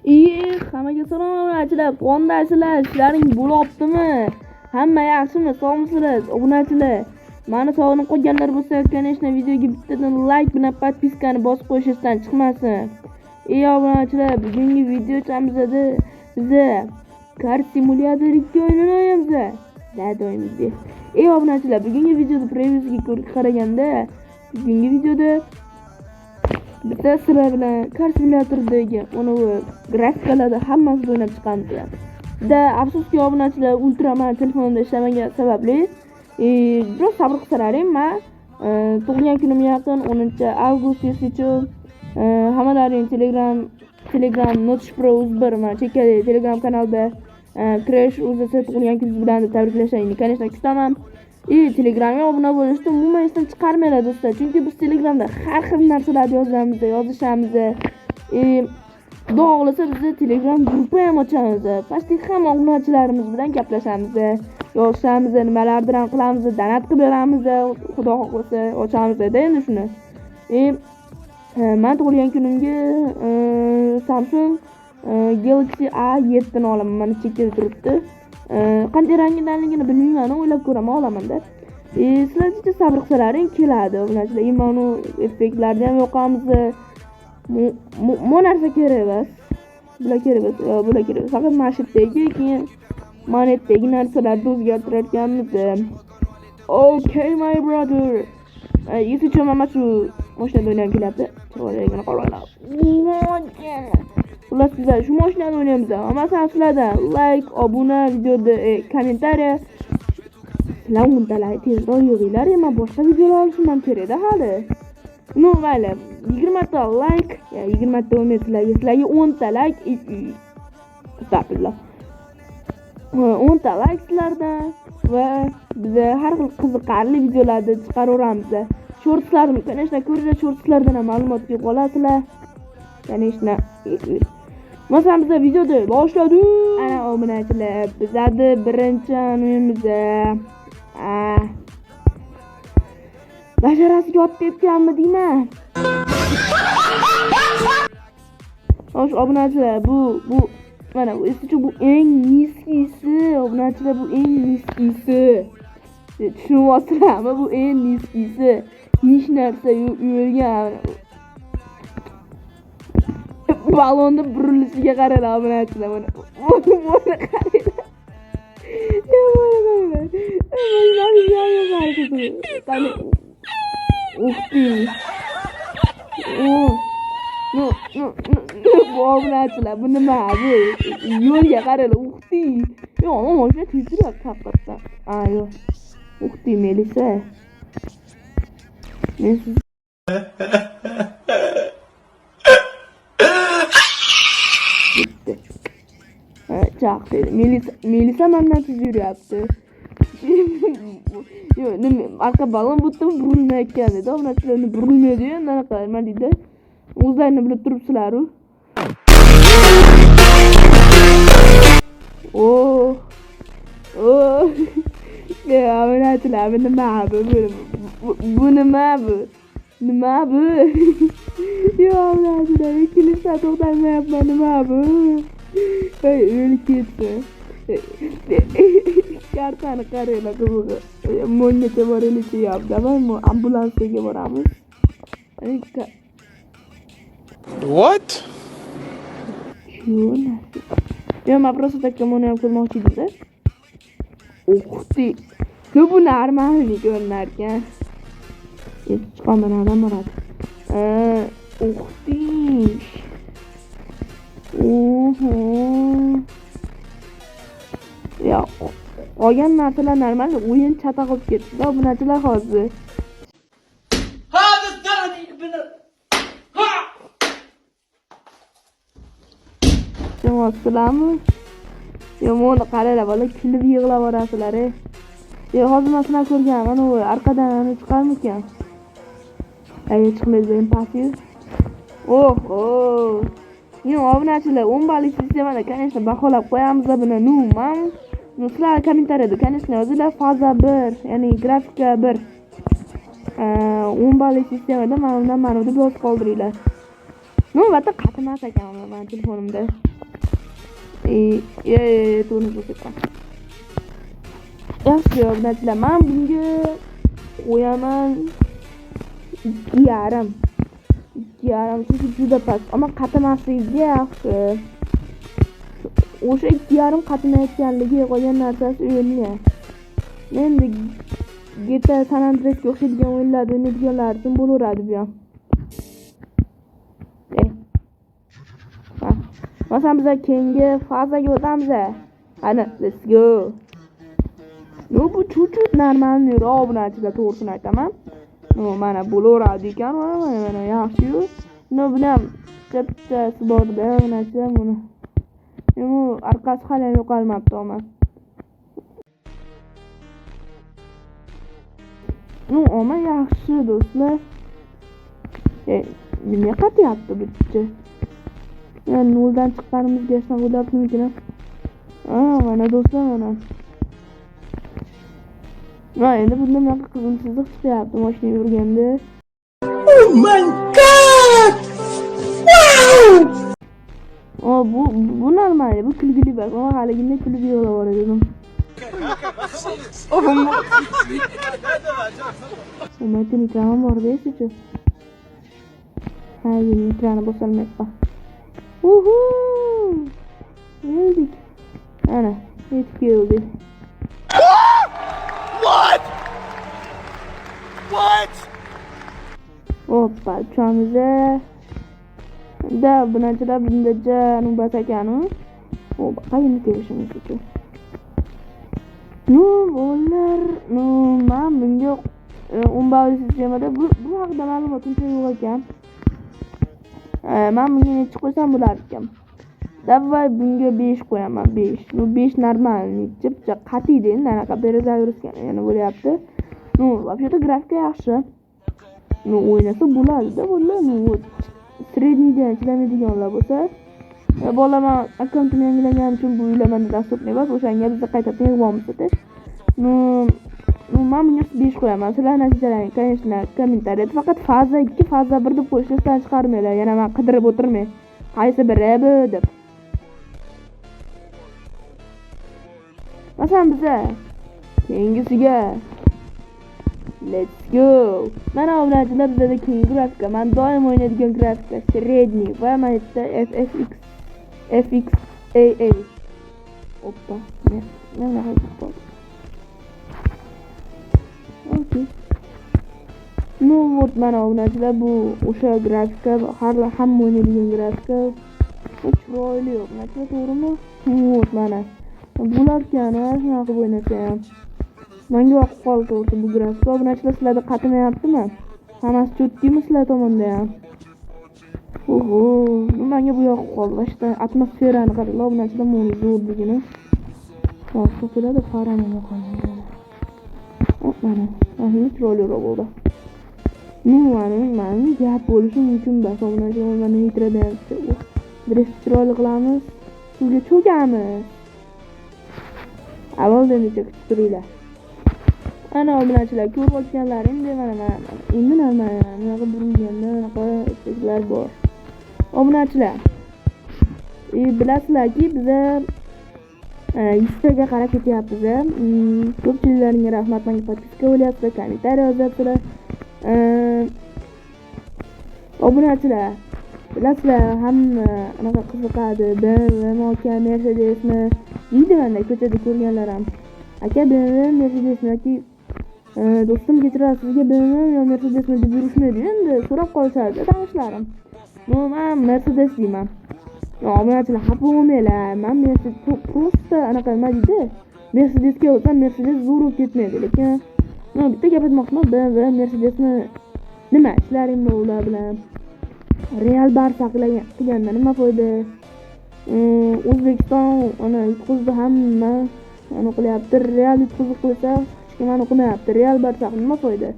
Hammaga salom obunachilar. Qondasizlar, ishlaring bo'libdimi? Hamma yaxshimi? Sog'misizlar, obunachilar? Meni sog'inib qolganlar bo'lsa, конечно, videoga bittadan like bilan podpiskani bosib qo'yishdan chiqmasin. Obunachilar, bugungi videochamizda biz kar simulyator 2 o'yinini o'ynaymiz. Dadaymiz. Obunachilar, bugungi videoda previewga qaraganda, bugungi videoda bitta sizlar bilan kar simulyatorida uni grafikalarda hammasini o'ynab chiqamiz. Bizda afsuski obunachilar ultraman telefonimda ishlamagan sababli biroz sabr qilsalaring. Men tug'ilgan kunim yaqin 10-avgust uchun hammalaring Telegram Notish Pro uzbir mana chekkali Telegram kanalda Crash o'zida tug'ilgan kuningiz bilan tabriklashayni. Конечно, kutaman. Telegramga obuna bo'lishni umuman esdan chiqarmanglar do'stlar. Chunki biz Telegramda har xil narsalarni yozishamiz. Xudo xohlasa biz Telegram gruppa ham ochamiz. Pastda hamma obunachilarimiz bilan gaplashamiz, yozishamiz, nimalardir ham qilamiz, donat qilib beramiz. Xudo xohlasa ochamiz-da endi shuni. Men tug'ilgan kunimga Samsung Galaxy A7 ni olaman. Mana chekkada turibdi. Qanday rangidanligini bilmayman, o'ylab ko'raman, olaman-da. Sizlar juda sabr qilsalaring keladi obunachilar. Mana effektlarni ham yoqamiz. Bu narsa kerak emas. Bular kerak emas. Faqat mashitdagi, keyin monetdagi narsalarni o'zgartirayotganmiz. Okay my brother. Yesichim mana shu mashinada o'ynab kelyapti. Chiroyligini qaranglar. Xullas sizlar shu mashinada o'ynaymiz. Hammasi sizlardan like, obuna, videoda kommentariy. Sizlar undalar tezroq yig'inglar, men boshqa videolar olishim kerak-da hali. No, mayli. 20 ta like, 20 ta o'ynaysizlarga, sizlarga 10 ta like, astagfirullah. 10 ta like sizlardan va biz har xil qiziqarli videolarni chiqaraveramiz. Shortslarni, конечно, ko'rishda shortslardan ham ma'lumotga qolasizlar. Конечно. Masalan, biz videoda boshladik. Ana obunachilar, bizning birinchi o'yinimiz. Basharasiga otib ketganmi deyman. Xo'sh, obunachilar, bu mana bu bu eng niskisi, obunachilar, bu eng niskisi. Tushunyapsizlarmi? Bu eng niskisi. Hech narsa yo'lgan. Balonni burilishiga qaranglar obunachilar, mana. Mana qaranglar. Bu obunachilar, bu nima bu? Yo'lga qaranglar, uxti. Yo'q, mashina tezroq haqiqatdan. Yo'q. Uxti Melisa. Men siz chaqdi. Melisa mendan tez yuryapti. Yo'q, nima arqa balon butun burilmayotgan edi. Obunachilarni burilmaydi endi anaqa nima deydi? O'zlarini bilib turibsizlar-ku. Obunachilar, bu nima bu? Bu nima bu? Nima bu? Yo'q, obunachilar, ikkinchisi to'xtamayapman, nima bu? O'lib ketdi. Kartani qaranglar, qizig'i. Mo'ngacha boraylik deyapti. Davay, ambulansga boramiz. What? Yo, men просто так kamoni ham ko'rmoqchi edim-da. Uxti. Bu normalniy ko'rinar ekan. Chiqaman adam boradi. Uxti. Ya, qolgan narsalar normal, o'yin chata qilib ketdi. Obunachilar hozir. Sizlarmi? Yomon qaranglar, bola kulib yig'lab borasizlar. Hozir men sinab ko'rgan, mana u arqadan chiqarmikan? Chiqmaydi, passiv. Yo'q, obunachilar, 10 ballik sistemada, конечно, baholab qo'yamiz buni. Sizlar kommentariyada, конечно, yozinglar, faza 1, ya'ni grafika 1. 10 ballik sistemada mana buni yozib qoldiringlar. Navbatda qatimas ekan men telefonimda. to'g'ri ko'rsataman. Yaxshi, obunachilar, men bunga qo'yaman 2,5. 2,5 chunki juda past, ammo qatimasligiga yaxshi. O'sha 2,5 qatimayotganligi qolgan narsasi o'yinga. Endi GTA San Andreasga o'xshaydigan o'yinlarni o'ynaydiganlar uchun bo'laveradi bu ham. Masalan, biz keyingi fazaga o'tamiz. Qani, let's go. Bu chut normalniy obunachilar, to'g'risini aytaman. Mana bo'laveradi ekan, mana yaxshi-yu. Buni ham bittasi bor-da, obunachilar buni. Orqasi hali yo'qolmabdi, omad. Omad yaxshi do'stlar. Nima qilyapti bitta? Yani noldan chiqqanimizga esnab o'ylabmikin. Mana do'stlar, mana. Endi bunda bunaqa qizil chiziq chiqyapti mashina yurganda. Oh my god! Wow! Bu normal, bu kulgili bak. Ama haliginde kulib yo'la dedim. Umarım ekranım var deysiz. Hayır, ekranı bosalmayapti. Geldik. Ana, yetib keldik. What? Hoppa, uçağımıza. Da bunachilar bundacha navbat ekanu. Qayerga kelishimiz uchun. Bolalar, men bunga 10 ball sistemada bu haqida ma'lumot uncha yo'q ekan. Men bunga necha qo'ysam bo'lar ekan. Davval bunga 5 qo'yaman, 5. 5 normalniy, chipcha qatiy deydi, anaqa berazavrusga yana bo'lyapti. Вообще-то grafika yaxshi. O'ynasa bo'ladi-da, bolalar. Sredniydan chidamaydiganlar bo'lsa, bolaman akkauntim yangilanganim uchun bu uylamani dostupniy emas, o'shanga biz qaytadan yig'amiz-da. Men bunga 5 qo'yaman. Sizlar natijalaring, конечно, kommentariyada faqat faza 2, faza 1 deb qo'yishdan chiqarmanglar. Yana men qidirib o'tirmay. Qaysi biri bu deb. Masalan, biza keyingisiga let's go. Mana obunachilar, bizda keyingi grafika. Men doim o'ynaydigan grafika sredniy va mana bitta FXAA. Hoppa. Mana hozir. Okay. Вот mana obunachilar, bu o'sha grafika, hamma o'ynaydigan grafika. Chiroyli obunachilar, to'g'rimi? Вот mana. Bularkani shunaqa o'ynasam. Menga yoqib qoldi to'g'risi bu grafika. Obunachilar, sizlarda qatimayaptimi? Hammasi cho'tkimi sizlar tomonda ham? Menga bu yoqib qoldi. Vashta atmosferani qarang, obunachilar, men zo'rligini. Boshqa keladi, farani yo'qoladi. Mana chiroyliroq bo'ldi. Mani gap bo'lishi mumkin bas, obunachilar, mana nitrodanchi. Direkt chiroyli qilamiz. Suvga cho'kamiz. Avvaldan necha turinglar. Ana obunachilar, ko'rib o'tganlaringdek mana endi nima burilganda anaqa effektlar bor. Obunachilar, bilasizlarki biza 100 taga qarab ketyapmiz. Ko'pchiliklaringga rahmat, menga podpiska bo'lyapsiz, kommentariy yozyapsizlar. Obunachilar, bilasizlar, hamma anaqa qiziqadi. BMW, Mercedesni deydi-manda ko'chada ko'rganlar ham. Aka, BMW, Mercedesni yoki do'stim kechirasiz, sizga BMW yo Mercedesni deb yurishmaydi. Endi so'rab qolishadi tanishlarim. Men Mercedes deyman. Obunachilar, xafa bo'lmanglar. Men Mercedes просто anaqa nima deydi? Mercedesga o'tsam Mercedes zo'r ketmaydi, lekin bitta gap aytmoqchiman, BMW Mercedesni nima ishlaringmi ular bilan? Real Barsa qilganda nima foyda? O'zbekiston ana yutqizdi, hamma ana qilyapti. Real yutqizib qo'ysa, hech kim ana qilmayapti. Real Barsa nima foyda?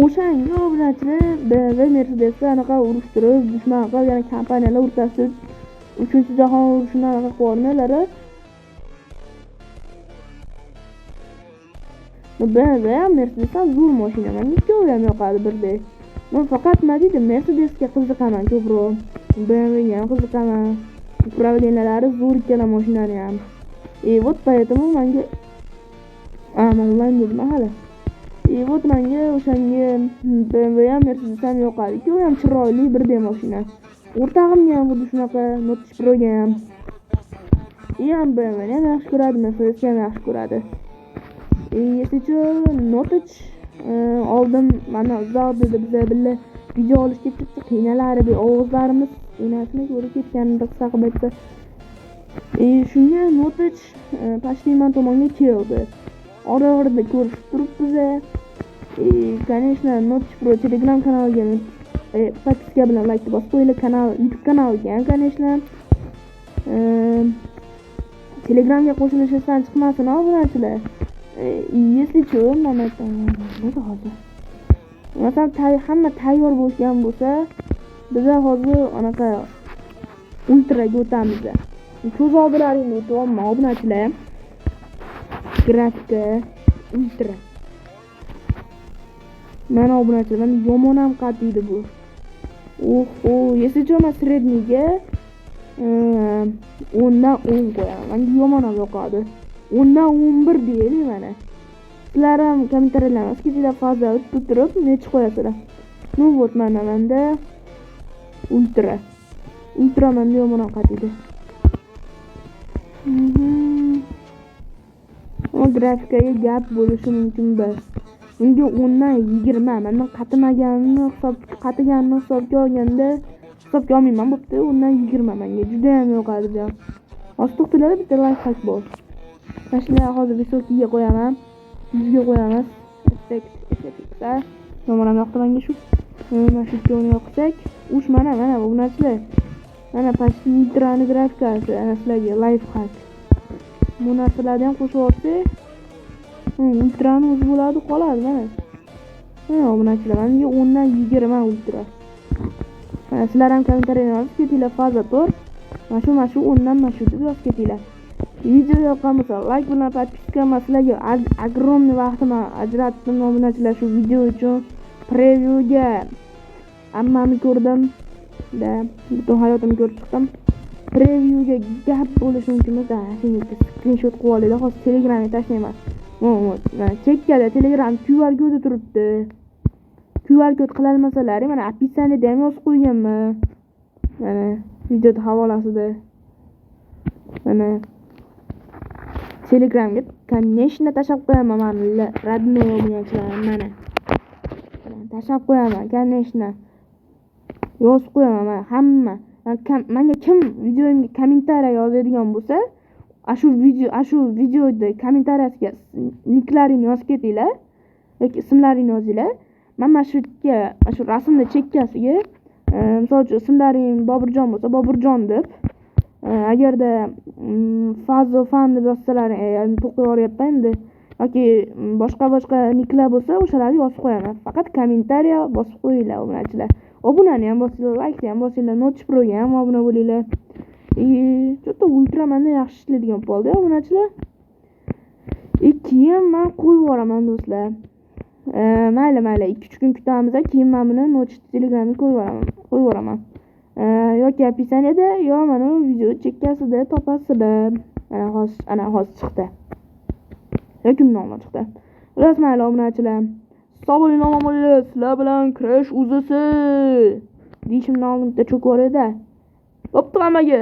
O'shanga obunachilar BMW Mercedesni anaqa urushtirib, dushman qilgan kompaniyalar o'rtasida 3-jahon urushini anaqa qilganlar. BMW ham Mercedes ham zo'r mashina. Menga ikkovi ham yoqadi birdek. Men faqat nima deydi, Mercedesga qiziqaman ko'proq. BMW ga ham qiziqaman. Upravleniyalari zo'r ikkala mashinani ham. Вот поэтому menga men onlayn dedim hali. Вот menga o'shanga BMW ham Mercedes ham yoqadi-ku, u ham chiroyli birday mashina. O'rtog'imga ham xuddi shunaqa Notice Pro'ga ham. Ham BMW ni ham yaxshi ko'radi, Mercedes ham yaxshi ko'radi. Если что, Notice oldin mana uzoq dedi biza billa video olishga ketdik, qiynalar edi, ovozlarimiz qiynashni ko'rib ketganida qisqa qilib aytsa. Shunga Notice почти men tomonga keldi. Ora-orada ko'rishib turibmiz. Конечно, Notice Pro Telegram kanaliga подписка bilan like bosib qo'yinglar, YouTube kanaliga ham, конечно. Telegramga qo'shilishdan chiqmasin obunachilar. Если что, mana hozir. Masalan, hamma tayyor bo'lgan bo'lsa, biz hozir anaqa ultraga o'tamiz. Ko'z oldilaringni o'tyapman obunachilar. Grafika ultra. Mana obunachilar, men yomon ham qatiydi bu. Если что, men sredniga 10 dan 10 qo'yaman. Menga yomon ham yoqadi. 10 dan 11 deylik mana. Sizlar ham kommentariyalarga eskizlar faza o'tib turib, necha qo'yasizlar? Ну вот mana menda ultra. Ultra menda yomon ham qatiydi. Grafikaga gap bo'lishi mumkin bas. Unga 10 dan 20, mendan qatiganini hisobga olganda hisobga olmayman, bo'pti. 10 dan 20 menga juda ham yoqadi bu. Ostiqtilarda bitta like hack bor. Tashlayman, hozir visokiga qo'yaman. 100 ga qo'yamiz. Effektlar. Yomon ham yoqdi menga shu. Mana shu joyni yoqsak, ush mana bu narsalar. Mana почти ultrani grafikasi, sizlarga life hack. Bu narsalarni ham qo'shib olsak, ultrani o'zi bo'ladi, qoladi mana. Bu narsalar menga 10 dan 20 ultra. Sizlar ham kommentariyaga yozib ketinglar, faza to'r. Mana shu 10 dan mana shu deb yozib ketinglar. Video yoqqan bo'lsa like bilan подписка, sizlarga огромный vaqtimni ajratdim obunachilar shu video uchun. Previewga hammani ko'rdim. Butun hayotimni ko'rib chiqdim. Previewga gap bo'lishi mumkin bo'lsa, shunga screenshot qilib olinglar, hozir Telegramga tashlayman. Mana chekkada Telegram QR kodi turibdi. QR kod qila olmasalar, mana описаниеda ham yozib qo'yganman. Mana videoda havolasida. Mana Telegramga конечно tashab qo'yaman mana radnoy obunachilar mana. Tashab qo'yaman, конечно. Yozib qo'yaman mana hamma. Menga kim videomga kommentariya yozadigan bo'lsa, shu videoda kommentariyasiga linklarini yozib ketinglar yoki ismlarini yozinglar. Men mana shu rasmni chekkasiga, misol uchun ismlaring Boburjon bo'lsa, Boburjon deb, agarda Fazo fan deb yozsalar, to'qib yuboryapman endi. Yoki boshqa niklar bo'lsa, o'shalarni yozib qo'yaman. Faqat kommentariya bosib qo'yinglar obunachilar. Obunani ham bosinglar, like ham bosinglar, Notice Pro'ga ham obuna bo'linglar. Chota ultra menda yaxshi ishlaydigan bo'ldi obunachilar. Keyin men qo'yib yuboraman do'stlar. Mayli 2-3 kun kutamiz, keyin men buni Notice Telegramga qo'yib yuboraman. Yoki описаниеda yo mana video chekkasida topasizlar. Ana hozir chiqdi. Yoki bundan chiqdi. Xullas mayli obunachilar. Sog' bo'ling, omon bo'linglar. Sizlar bilan kurash uzasi. Deyishimdan oldin bitta cho'kor edi. Bo'pti hammaga.